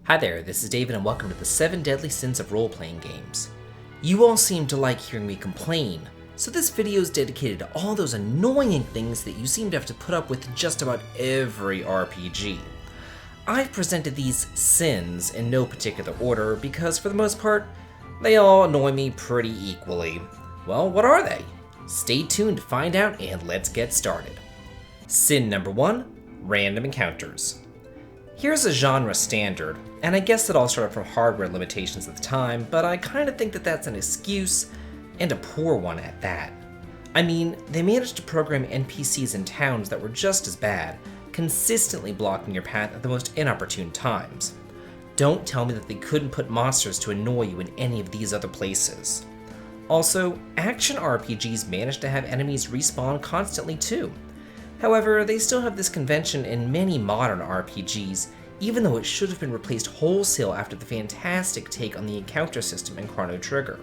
Hi there, this is David and welcome to the 7 Deadly Sins of Role-Playing Games. You all seem to like hearing me complain, so this video is dedicated to all those annoying things that you seem to have to put up with just about every RPG. I've presented these sins in no particular order because for the most part, they all annoy me pretty equally. Well, what are they? Stay tuned to find out and let's get started. Sin number 1, random encounters. Here's a genre standard, and I guess it all started from hardware limitations at the time, but I kinda think that that's an excuse, and a poor one at that. I mean, they managed to program NPCs in towns that were just as bad, consistently blocking your path at the most inopportune times. Don't tell me that they couldn't put monsters to annoy you in any of these other places. Also, action RPGs managed to have enemies respawn constantly too. However, they still have this convention in many modern RPGs, even though it should have been replaced wholesale after the fantastic take on the encounter system in Chrono Trigger.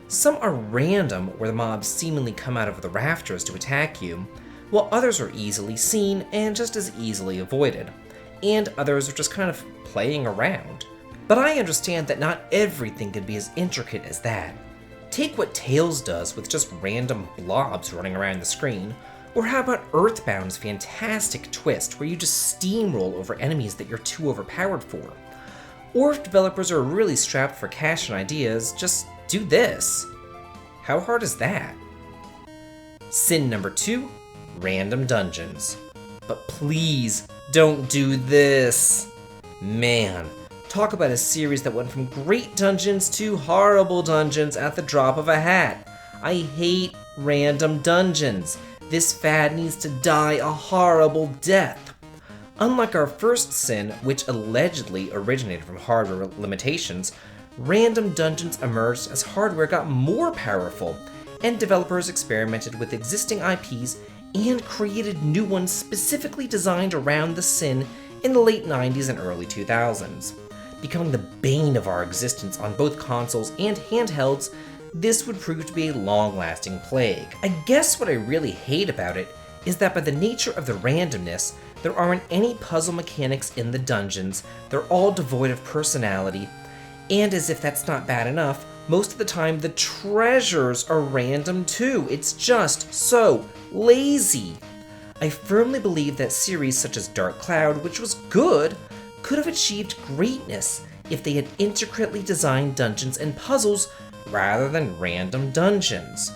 Some are random, where the mobs seemingly come out of the rafters to attack you, while others are easily seen and just as easily avoided, and others are just kind of playing around. But I understand that not everything can be as intricate as that. Take what Tales does with just random blobs running around the screen, or how about Earthbound's fantastic twist where you just steamroll over enemies that you're too overpowered for? Or if developers are really strapped for cash and ideas, just do this. How hard is that? Sin number 2, random dungeons. But please don't do this. Man, talk about a series that went from great dungeons to horrible dungeons at the drop of a hat. I hate random dungeons. This fad needs to die a horrible death. Unlike our first sin, which allegedly originated from hardware limitations, random dungeons emerged as hardware got more powerful, and developers experimented with existing IPs and created new ones specifically designed around the sin in the late 90s and early 2000s. Becoming the bane of our existence on both consoles and handhelds, this would prove to be a long-lasting plague. I guess what I really hate about it is that by the nature of the randomness, there aren't any puzzle mechanics in the dungeons, they're all devoid of personality, and as if that's not bad enough, most of the time the treasures are random too. It's just so lazy. I firmly believe that series such as Dark Cloud, which was good, could have achieved greatness if they had intricately designed dungeons and puzzles rather than random dungeons.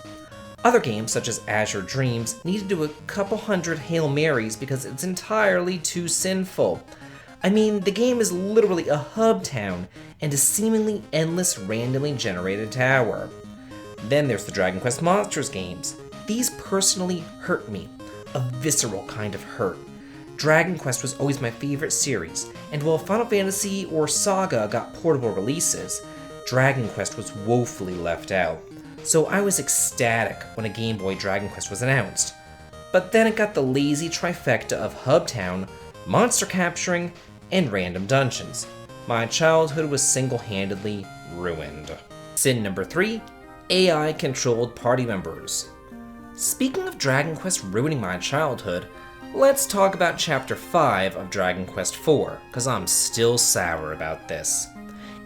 Other games such as Azure Dreams need to do a couple hundred Hail Marys because it's entirely too sinful. I mean, the game is literally a hub town and a seemingly endless randomly generated tower. Then there's the Dragon Quest Monsters games. These personally hurt me, a visceral kind of hurt. Dragon Quest was always my favorite series, and while Final Fantasy or Saga got portable releases, Dragon Quest was woefully left out, so I was ecstatic when a Game Boy Dragon Quest was announced. But then it got the lazy trifecta of Hubtown, monster capturing, and random dungeons. My childhood was single-handedly ruined. Sin number 3, AI-controlled party members. Speaking of Dragon Quest ruining my childhood, let's talk about Chapter 5 of Dragon Quest IV, cause I'm still sour about this.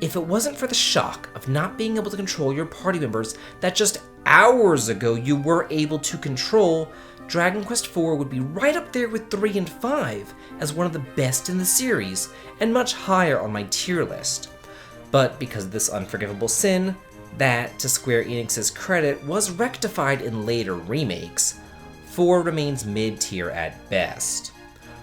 If it wasn't for the shock of not being able to control your party members that just hours ago you were able to control, Dragon Quest IV would be right up there with 3 and 5 as one of the best in the series, and much higher on my tier list. But because of this unforgivable sin, that, to Square Enix's credit, was rectified in later remakes, 4 remains mid-tier at best.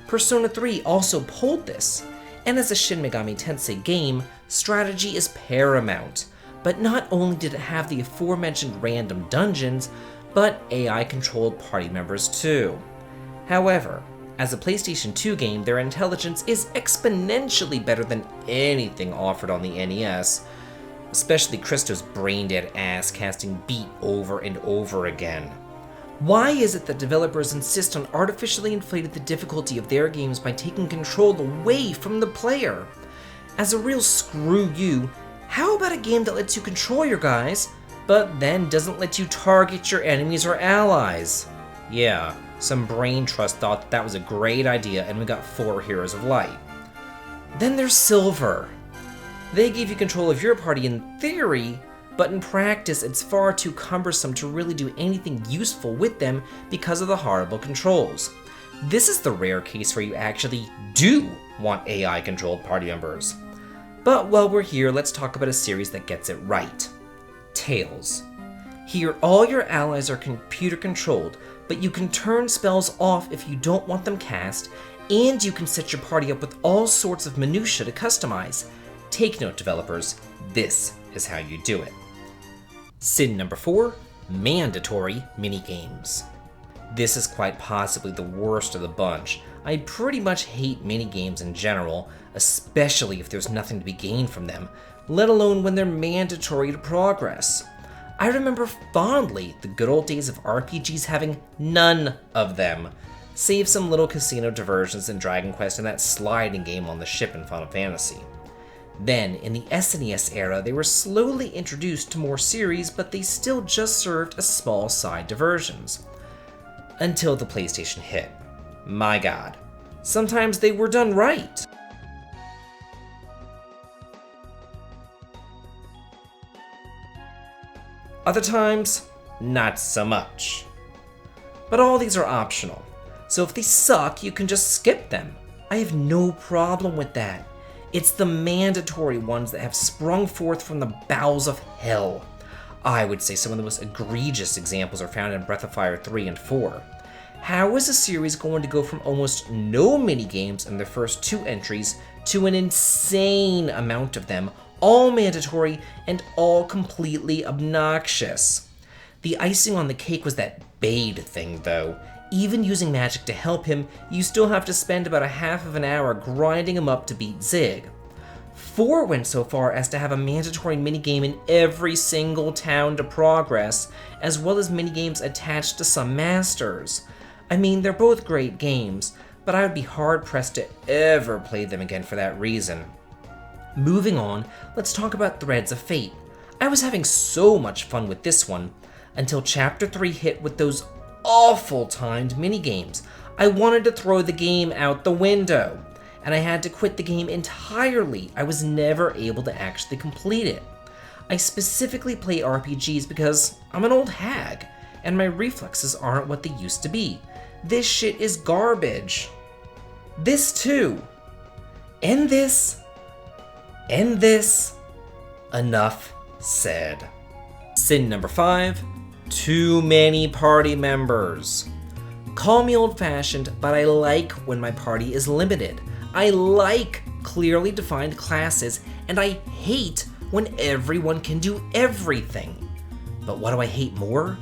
Persona 3 also pulled this, and as a Shin Megami Tensei game, strategy is paramount, but not only did it have the aforementioned random dungeons, but AI-controlled party members too. However, as a PlayStation 2 game, their intelligence is exponentially better than anything offered on the NES, especially Christo's brain-dead ass casting beat over and over again. Why is it that developers insist on artificially inflating the difficulty of their games by taking control away from the player? As a real screw you, how about a game that lets you control your guys, but then doesn't let you target your enemies or allies? Yeah, some brain trust thought that was a great idea and we got 4 Heroes of Light. Then there's Silver. They give you control of your party in theory, but in practice it's far too cumbersome to really do anything useful with them because of the horrible controls. This is the rare case where you actually do want AI-controlled party members. But while we're here, let's talk about a series that gets it right. Tales. Here, all your allies are computer-controlled, but you can turn spells off if you don't want them cast, and you can set your party up with all sorts of minutiae to customize. Take note, developers, this is how you do it. Sin number 4, mandatory minigames. This is quite possibly the worst of the bunch. I pretty much hate minigames in general, especially if there's nothing to be gained from them, let alone when they're mandatory to progress. I remember fondly the good old days of RPGs having none of them, save some little casino diversions in Dragon Quest and that sliding game on the ship in Final Fantasy. Then, in the SNES era, they were slowly introduced to more series, but they still just served as small side diversions. Until the PlayStation hit. My god. Sometimes they were done right. Other times, not so much. But all these are optional, so if they suck, you can just skip them. I have no problem with that. It's the mandatory ones that have sprung forth from the bowels of hell. I would say some of the most egregious examples are found in Breath of Fire 3 and 4. How is a series going to go from almost no minigames in their first 2 entries to an insane amount of them, all mandatory and all completely obnoxious? The icing on the cake was that Bade thing, though. Even using magic to help him, you still have to spend about a half of an hour grinding him up to beat Zig. 4 went so far as to have a mandatory minigame in every single town to progress, as well as minigames attached to some masters. I mean, they're both great games, but I would be hard-pressed to ever play them again for that reason. Moving on, let's talk about Threads of Fate. I was having so much fun with this one, until Chapter 3 hit with those awful timed minigames. I wanted to throw the game out the window, and I had to quit the game entirely. I was never able to actually complete it. I specifically play RPGs because I'm an old hag, and my reflexes aren't what they used to be. This shit is garbage. This too. And this. And this. Enough said. Sin number 5. Too many party members. Call me old-fashioned, but I like when my party is limited. I like clearly defined classes, and I hate when everyone can do everything. But what do I hate more?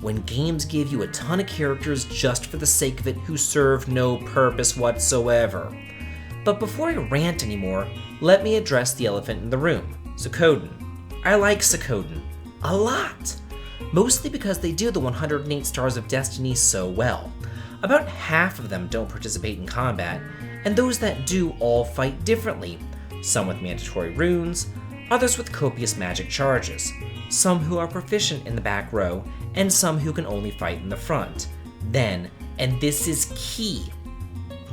When games give you a ton of characters just for the sake of it who serve no purpose whatsoever. But before I rant anymore, let me address the elephant in the room, Suikoden. I like Suikoden. A lot. Mostly because they do the 108 Stars of Destiny so well. About half of them don't participate in combat, and those that do all fight differently, some with mandatory runes, others with copious magic charges, some who are proficient in the back row, and some who can only fight in the front. Then, and this is key,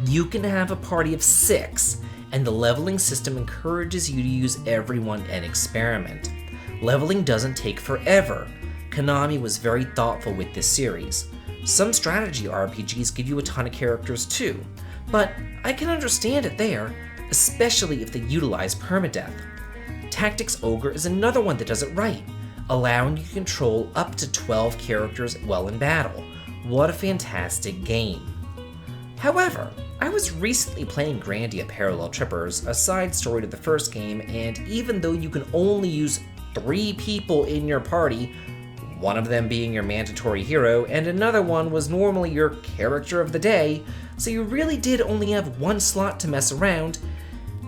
you can have a party of 6, and the leveling system encourages you to use everyone and experiment. Leveling doesn't take forever. Konami was very thoughtful with this series. Some strategy RPGs give you a ton of characters too, but I can understand it there, especially if they utilize permadeath. Tactics Ogre is another one that does it right, allowing you to control up to 12 characters while in battle. What a fantastic game. However, I was recently playing Grandia Parallel Trippers, a side story to the first game, and even though you can only use 3 people in your party, one of them being your mandatory hero, and another one was normally your character of the day, so you really did only have 1 slot to mess around,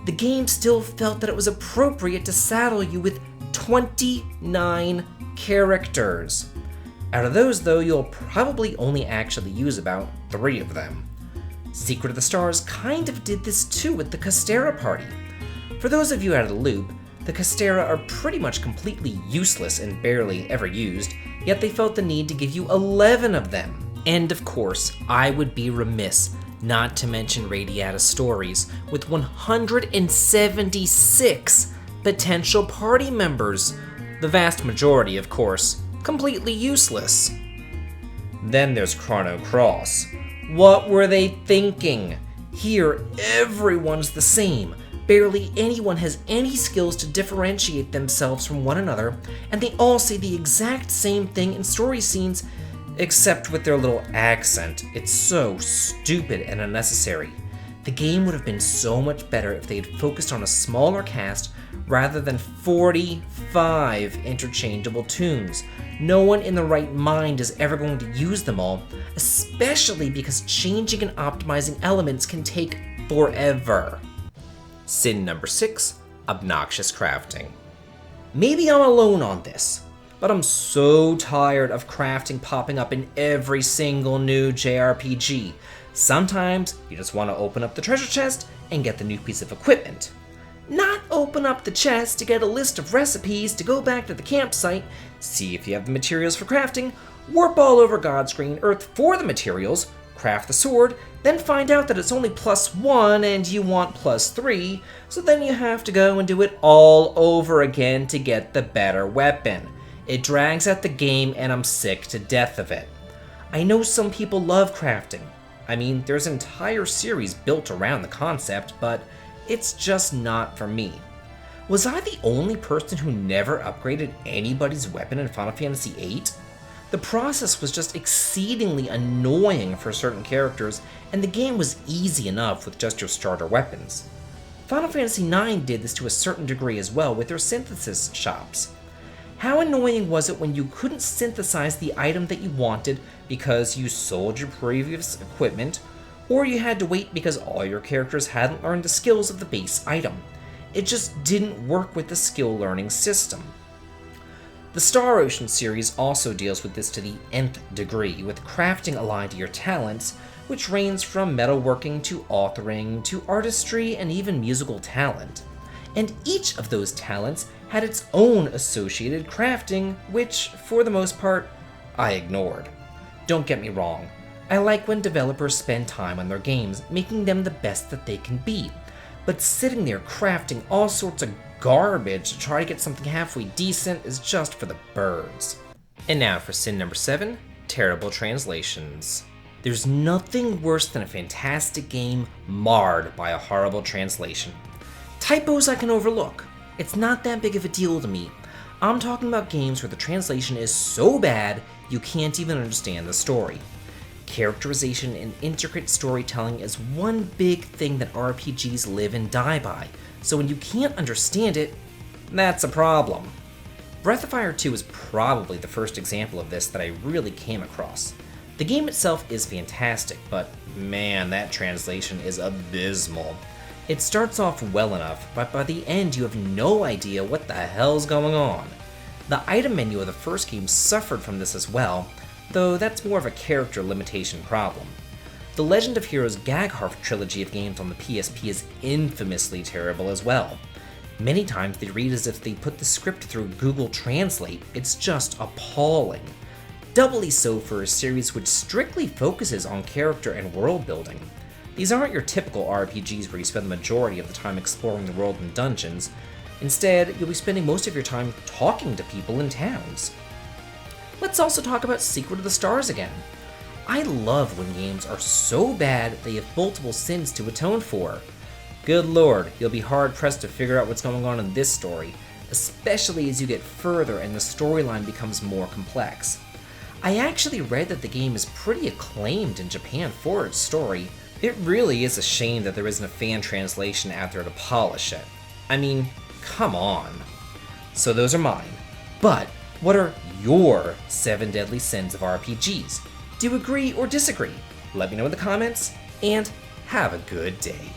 the game still felt that it was appropriate to saddle you with 29 characters. Out of those, though, you'll probably only actually use about 3 of them. Secret of the Stars kind of did this too with the Castera party. For those of you out of the loop, the Castera are pretty much completely useless and barely ever used, yet they felt the need to give you 11 of them. And of course, I would be remiss Not to mention Radiata stories with 176 potential party members, the vast majority, of course, completely useless. Then there's Chrono Cross. What were they thinking? Here, everyone's the same. Barely anyone has any skills to differentiate themselves from one another, and they all say the exact same thing in story scenes, except with their little accent. It's so stupid and unnecessary. The game would have been so much better if they had focused on a smaller cast rather than 45 interchangeable tunes. No one in the right mind is ever going to use them all, especially because changing and optimizing elements can take forever. Sin number 6, Obnoxious Crafting. Maybe I'm alone on this, but I'm so tired of crafting popping up in every single new JRPG. Sometimes you just want to open up the treasure chest and get the new piece of equipment. Not open up the chest to get a list of recipes to go back to the campsite, see if you have the materials for crafting, warp all over God's green earth for the materials, craft the sword, then find out that it's only +1 and you want +3, so then you have to go and do it all over again to get the better weapon. It drags out the game and I'm sick to death of it. I know some people love crafting. I mean, there's an entire series built around the concept, but it's just not for me. Was I the only person who never upgraded anybody's weapon in Final Fantasy VIII? The process was just exceedingly annoying for certain characters, and the game was easy enough with just your starter weapons. Final Fantasy IX did this to a certain degree as well with their synthesis shops. How annoying was it when you couldn't synthesize the item that you wanted because you sold your previous equipment, or you had to wait because all your characters hadn't learned the skills of the base item? It just didn't work with the skill learning system. The Star Ocean series also deals with this to the nth degree, with crafting aligned to your talents, which range from metalworking to authoring to artistry and even musical talent. And each of those talents had its own associated crafting, which, for the most part, I ignored. Don't get me wrong, I like when developers spend time on their games, making them the best that they can be, but sitting there crafting all sorts of garbage to try to get something halfway decent is just for the birds. And now for sin number 7, terrible translations. There's nothing worse than a fantastic game marred by a horrible translation. Typos I can overlook. It's not that big of a deal to me. I'm talking about games where the translation is so bad you can't even understand the story. Characterization and intricate storytelling is one big thing that RPGs live and die by, so when you can't understand it, that's a problem. Breath of Fire 2 is probably the first example of this that I really came across. The game itself is fantastic, but man, that translation is abysmal. It starts off well enough, but by the end you have no idea what the hell's going on. The item menu of the first game suffered from this as well, though that's more of a character limitation problem. The Legend of Heroes Gagharf trilogy of games on the PSP is infamously terrible as well. Many times they read as if they put the script through Google Translate. It's just appalling. Doubly so for a series which strictly focuses on character and world building. These aren't your typical RPGs where you spend the majority of the time exploring the world and dungeons. Instead, you'll be spending most of your time talking to people in towns. Let's also talk about Secret of the Stars again. I love when games are so bad they have multiple sins to atone for. Good lord, you'll be hard-pressed to figure out what's going on in this story, especially as you get further and the storyline becomes more complex. I actually read that the game is pretty acclaimed in Japan for its story. It really is a shame that there isn't a fan translation out there to polish it. I mean, come on. So those are mine. But what are your 7 deadly sins of RPGs? Do you agree or disagree? Let me know in the comments, and have a good day.